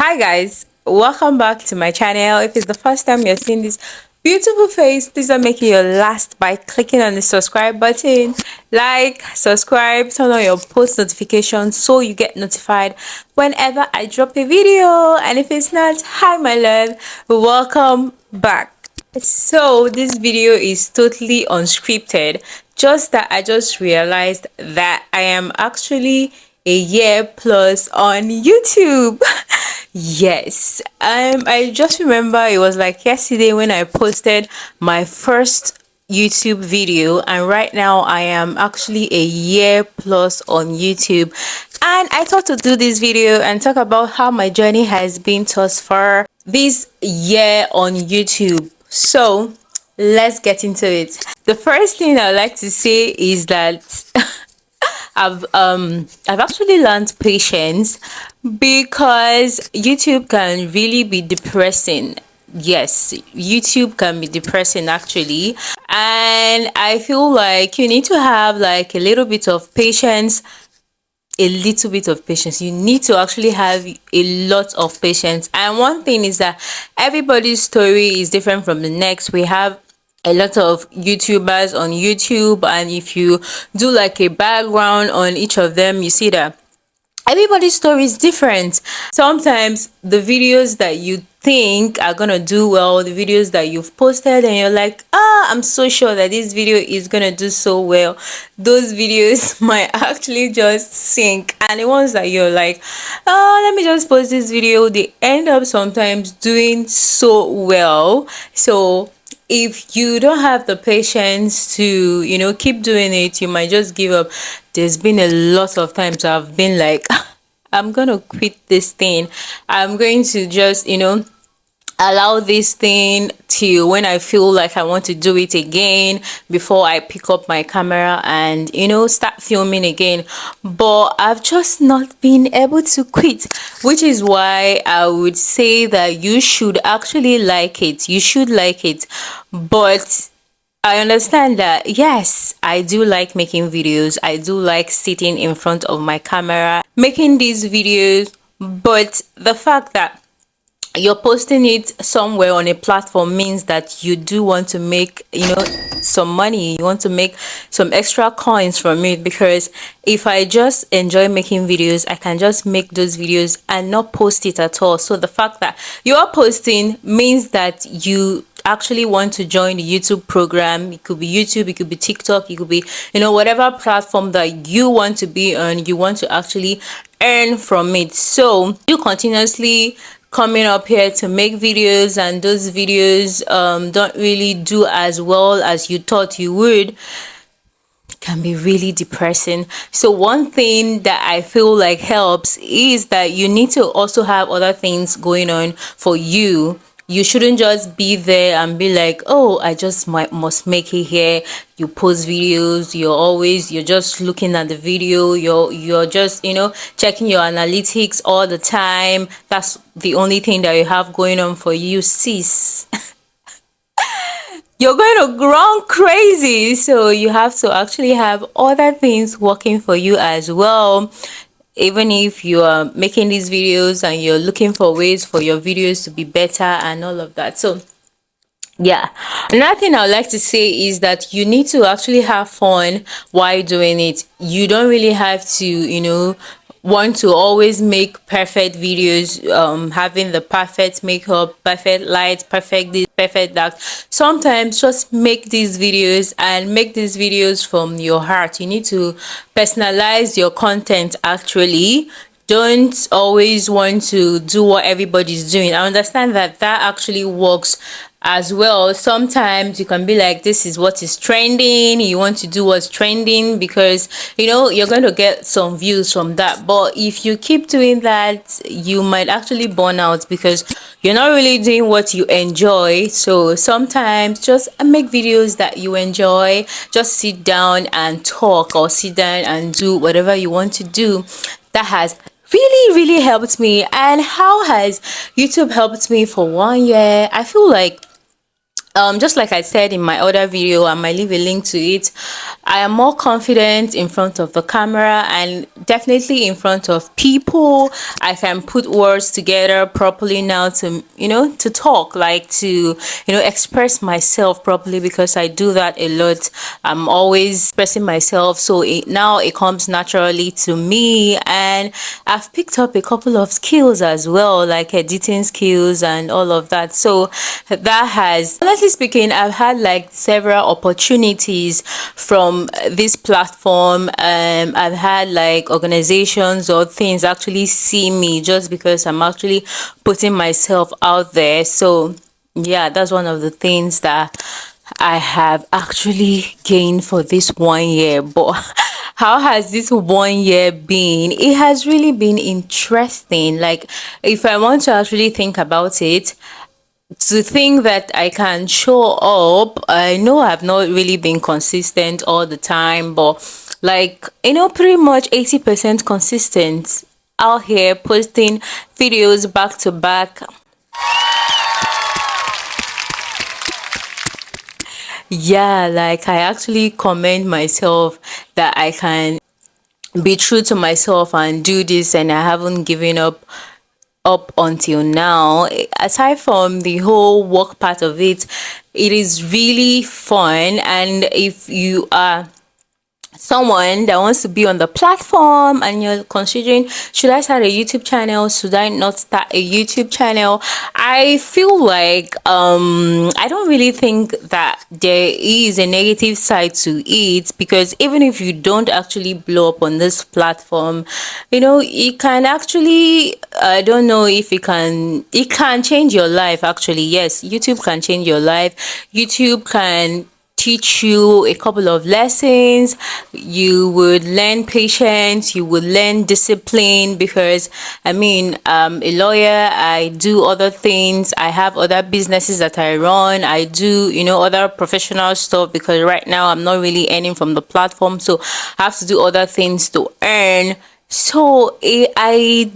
Hi guys, welcome back to my channel. If it's the first time you're seeing this beautiful face, please don't make it your last by clicking on the subscribe button. Like, subscribe, turn on your post notifications so you get notified whenever I drop a video. And if it's not, hi my love, welcome back. So this video is totally unscripted, just that I just realized that I am actually a year plus on YouTube. Yes, I just remember it was like yesterday when I posted my first YouTube video, and right now I am actually a year plus on YouTube. And I thought to do this video and talk about how my journey has been thus far this year on YouTube. So let's get into it. The first thing I'd like to say is that I've actually learned patience, because YouTube can really be depressing. Yes, YouTube can be depressing actually, and I feel like you need to have like a little bit of patience. You need to actually have a lot of patience. And one thing is that everybody's story is different from the next. We have a lot of YouTubers on YouTube, and if you do like a background on each of them, you see that everybody's story is different. Sometimes the videos that you think are gonna do well, the videos that you've posted and you're like, I'm so sure that this video is gonna do so well, those videos might actually just sink. And the ones that you're like, let me just post this video, they end up sometimes doing so well. So if you don't have the patience to keep doing it, you might just give up. There's been a lot of times I've been like, I'm gonna quit this thing, I'm going to just allow this thing till when I feel like I want to do it again, before I pick up my camera and start filming again. But I've just not been able to quit, which is why I would say that you should actually like it. You should like it. But I understand that, yes, I do like making videos. I do like sitting in front of my camera, making these videos. But the fact that you're posting it somewhere on a platform means that you do want to make some money. You want to make some extra coins from it, because if I just enjoy making videos, I can just make those videos and not post it at all. So the fact that you are posting means that you actually want to join the YouTube program. It could be YouTube, it could be TikTok, it could be whatever platform that you want to be on. You want to actually earn from it. So you continuously coming up here to make videos, and those videos don't really do as well as you thought you would, can be really depressing. So one thing that I feel like helps is that you need to also have other things going on for you. You shouldn't just be there and be like, oh, I just must make it here. You post videos, you're just looking at the video, you're just checking your analytics all the time. That's the only thing that you have going on for you, sis. You're going to grow crazy. So you have to actually have other things working for you as well. Even if you are making these videos and you're looking for ways for your videos to be better and all of that. So yeah, another thing I would like to say is that you need to actually have fun while doing it. You don't really have to want to always make perfect videos, having the perfect makeup, perfect light, perfect this, perfect that. Sometimes just make these videos and make these videos from your heart. You need to personalize your content actually. Don't always want to do what everybody's doing. I understand that actually works as well. Sometimes you can be like, this is what is trending, you want to do what's trending, because you're going to get some views from that. But if you keep doing that, you might actually burn out, because you're not really doing what you enjoy. So sometimes just make videos that you enjoy. Just sit down and talk, or sit down and do whatever you want to do. That has really helped me. And how has YouTube helped me for 1 year? I feel like just like I said in my other video, I might leave a link to it. I am more confident in front of the camera and definitely in front of people. I can put words together properly now to, to talk, like to, express myself properly, because I do that a lot. I'm always expressing myself. So now it comes naturally to me, and I've picked up a couple of skills as well, like editing skills and all of that. So that has, honestly speaking, I've had like several opportunities from this platform. I've had like organizations or things actually see me just because I'm actually putting myself out there. So yeah, that's one of the things that I have actually gained for this 1 year. But how has this 1 year been? It has really been interesting. Like, if I want to actually think about it, to think that I can show up, I know I've not really been consistent all the time, but like, pretty much 80% consistent out here posting videos back to back. Yeah, like, I actually commend myself that I can be true to myself and do this, and I haven't given up until now. Aside from the whole work part of it, it is really fun. And if you are someone that wants to be on the platform and you're considering, should I start a YouTube channel, should I not start a YouTube channel, I feel like I don't really think that there is a negative side to it, because even if you don't actually blow up on this platform, it can actually, I don't know if it can change your life. Actually, yes, YouTube can change your life. YouTube can teach you a couple of lessons. You would learn patience, you would learn discipline, because a lawyer, I do other things, I have other businesses that I run, I do other professional stuff, because right now I'm not really earning from the platform, so I have to do other things to earn. So I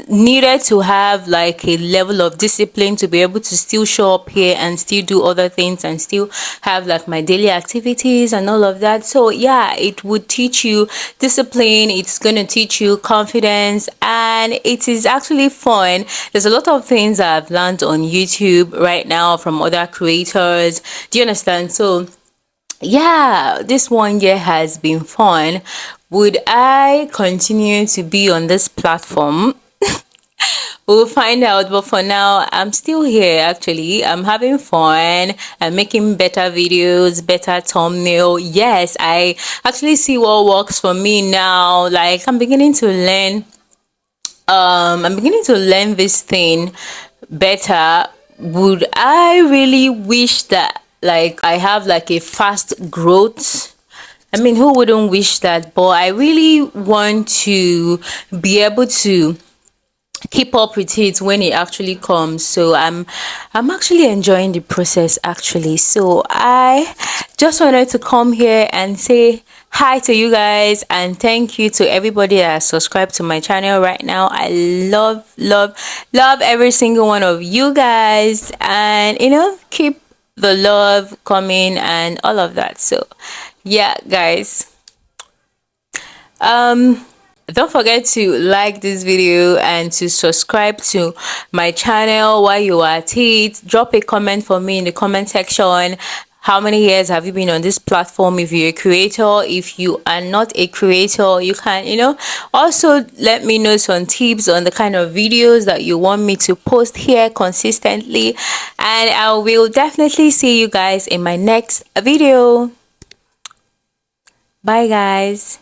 needed to have like a level of discipline to be able to still show up here and still do other things and still have like my daily activities and all of that. So yeah, it would teach you discipline, it's going to teach you confidence, and it is actually fun. There's a lot of things I've learned on YouTube right now from other creators. Do you understand? So yeah, this 1 year has been fun. Would I continue to be on this platform? We'll find out, but for now I'm still here. Actually, I'm having fun. I'm making better videos, better thumbnail. Yes, I actually see what works for me now. Like, I'm beginning to learn this thing better. Would I really wish that like I have like a fast growth? Who wouldn't wish that? But I really want to be able to keep up with it when it actually comes. So I'm actually enjoying the process actually. So I just wanted to come here and say hi to you guys, and thank you to everybody that has subscribed to my channel right now. I love every single one of you guys, and keep the love coming and all of that. So yeah, guys, don't forget to like this video and to subscribe to my channel while you are at it. Drop a comment for me in the comment section. How many years have you been on this platform? If you're a creator, if you are not a creator, you can also let me know some tips on the kind of videos that you want me to post here consistently, and I will definitely see you guys in my next video. Bye guys.